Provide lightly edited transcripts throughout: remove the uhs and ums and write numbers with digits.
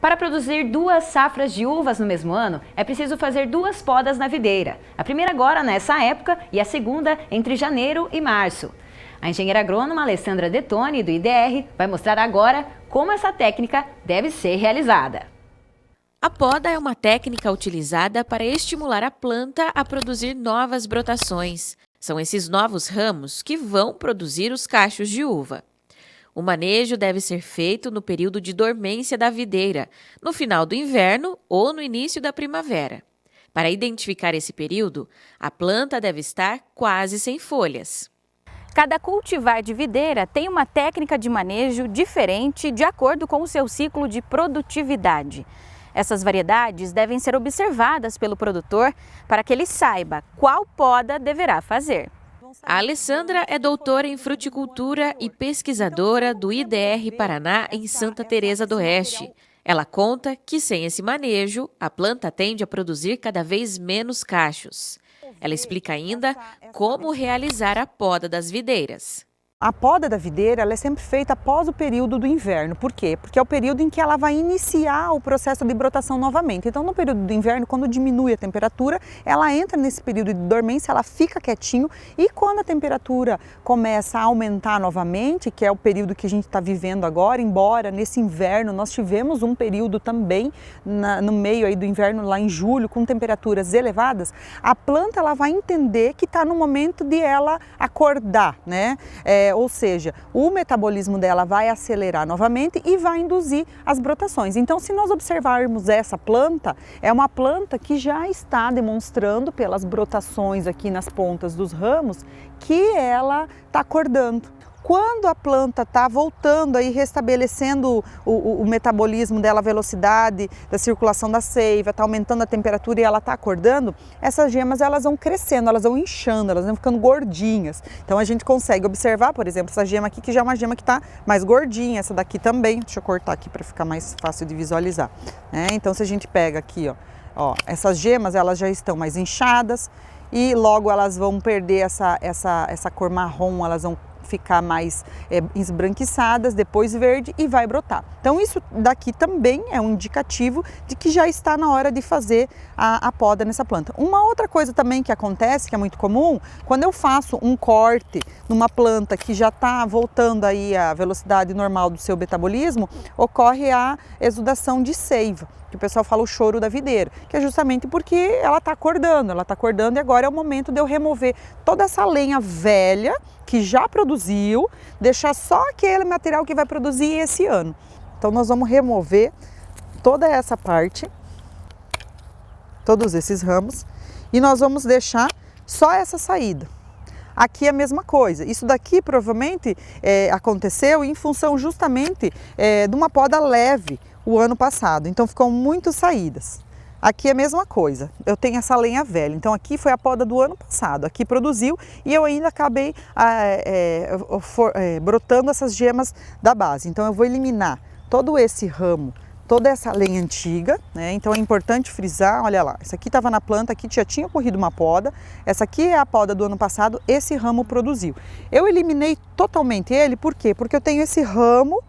Para produzir 2 safras de uvas no mesmo ano, é preciso fazer 2 podas na videira. A primeira agora nessa época e a segunda entre janeiro e março. A engenheira agrônoma Alessandra Detoni, do IDR, vai mostrar agora como essa técnica deve ser realizada. A poda é uma técnica utilizada para estimular a planta a produzir novas brotações. São esses novos ramos que vão produzir os cachos de uva. O manejo deve ser feito no período de dormência da videira, no final do inverno ou no início da primavera. Para identificar esse período, a planta deve estar quase sem folhas. Cada cultivar de videira tem uma técnica de manejo diferente de acordo com o seu ciclo de produtividade. Essas variedades devem ser observadas pelo produtor para que ele saiba qual poda deverá fazer. A Alessandra é doutora em fruticultura e pesquisadora do IDR Paraná em Santa Teresa do Oeste. Ela conta que sem esse manejo, a planta tende a produzir cada vez menos cachos. Ela explica ainda como realizar a poda das videiras. A poda da videira ela é sempre feita após o período do inverno. Por quê? Porque é o período em que ela vai iniciar o processo de brotação novamente. Então, no período do inverno, quando diminui a temperatura, ela entra nesse período de dormência, ela fica quietinho e quando a temperatura começa a aumentar novamente, que é o período que a gente está vivendo agora, embora nesse inverno nós tivemos um período também no meio aí do inverno, lá em julho, com temperaturas elevadas, a planta ela vai entender que está no momento de ela acordar, né? Ou seja, o metabolismo dela vai acelerar novamente e vai induzir as brotações. Então, se nós observarmos essa planta, é uma planta que já está demonstrando pelas brotações aqui nas pontas dos ramos que ela está acordando. Quando a planta está voltando aí, restabelecendo o metabolismo dela, a velocidade da circulação da seiva, está aumentando a temperatura e ela está acordando, essas gemas elas vão crescendo, elas vão inchando, elas vão ficando gordinhas. Então a gente consegue observar, por exemplo, essa gema aqui que já é uma gema que está mais gordinha, essa daqui também, deixa eu cortar aqui para ficar mais fácil de visualizar. Então se a gente pega aqui, ó, essas gemas elas já estão mais inchadas e logo elas vão perder essa cor marrom, elas vão ficar mais esbranquiçadas, depois verde e vai brotar. Então isso daqui também é um indicativo de que já está na hora de fazer a poda nessa planta. Uma outra coisa também que acontece, que é muito comum, quando eu faço um corte numa planta que já está voltando aí à velocidade normal do seu metabolismo, ocorre a exudação de seiva, que o pessoal fala o choro da videira, que é justamente porque ela está acordando e agora é o momento de eu remover toda essa lenha velha que já produziu, deixar só aquele material que vai produzir esse ano. Então nós vamos remover toda essa parte, todos esses ramos, e nós vamos deixar só essa saída. Aqui é a mesma coisa, isso daqui provavelmente aconteceu em função justamente de uma poda leve o ano passado, então ficam muitas saídas. Aqui é a mesma coisa, eu tenho essa lenha velha, então aqui foi a poda do ano passado, aqui produziu e eu ainda acabei brotando essas gemas da base. Então eu vou eliminar todo esse ramo, toda essa lenha antiga, né? Então é importante frisar, olha lá, essa aqui estava na planta, aqui já tinha ocorrido uma poda, essa aqui é a poda do ano passado, esse ramo produziu. Eu eliminei totalmente ele, por quê? Porque eu tenho esse ramo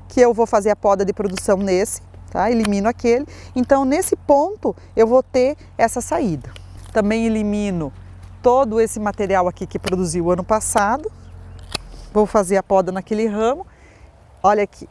que eu vou fazer a poda de produção nesse, tá? Elimino aquele, então nesse ponto eu vou ter essa saída. Também elimino todo esse material aqui que produziu o ano passado, vou fazer a poda naquele ramo, olha aqui.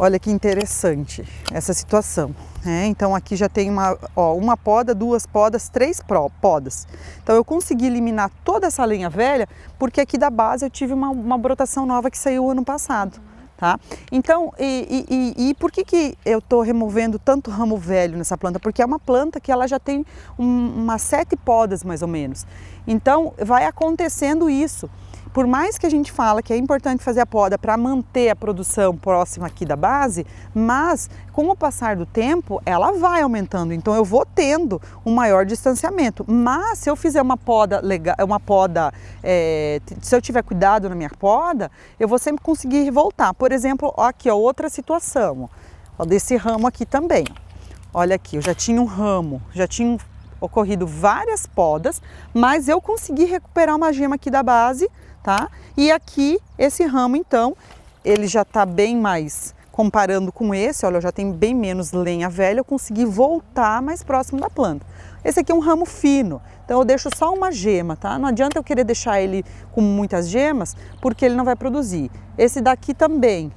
Olha que interessante essa situação, né? Então aqui já tem uma poda, 2 podas, 3 podas. Então eu consegui eliminar toda essa lenha velha porque aqui da base eu tive uma brotação nova que saiu ano passado. Tá? Então, e por que eu estou removendo tanto ramo velho nessa planta? Porque é uma planta que ela já tem umas 7 podas mais ou menos. Então vai acontecendo isso. Por mais que a gente fala que é importante fazer a poda para manter a produção próxima aqui da base, mas com o passar do tempo ela vai aumentando, então eu vou tendo um maior distanciamento. Mas se eu fizer uma poda legal, se eu tiver cuidado na minha poda, eu vou sempre conseguir voltar. Por exemplo, aqui outra situação, desse ramo aqui também. Olha aqui, eu já tinha um ramo, já tinha ocorrido várias podas, mas eu consegui recuperar uma gema aqui da base, tá? E aqui, esse ramo, então, ele já está bem mais comparando com esse, olha, eu já tenho bem menos lenha velha, eu consegui voltar mais próximo da planta. Esse aqui é um ramo fino, então eu deixo só uma gema, tá? Não adianta eu querer deixar ele com muitas gemas, porque ele não vai produzir. Esse daqui também,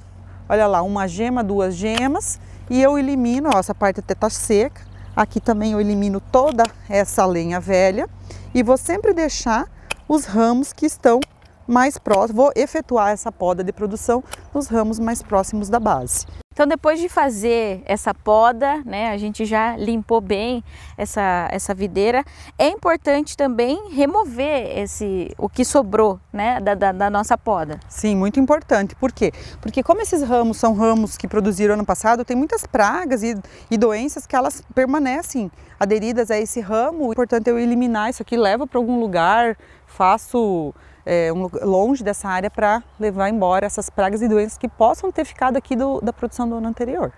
olha lá, uma gema, duas gemas, e eu elimino, ó, essa parte até tá seca. Aqui também eu elimino toda essa lenha velha e vou sempre deixar os ramos que estão mais próximos, vou efetuar essa poda de produção nos ramos mais próximos da base. Então, depois de fazer essa poda, né, a gente já limpou bem essa videira, é importante também remover o que sobrou, né, da nossa poda. Sim, muito importante. Por quê? Porque como esses ramos são ramos que produziram ano passado, tem muitas pragas e doenças que elas permanecem aderidas a esse ramo. O importante é eu eliminar isso aqui, levo para algum lugar, faço longe dessa área para levar embora essas pragas e doenças que possam ter ficado aqui da produção do ano anterior.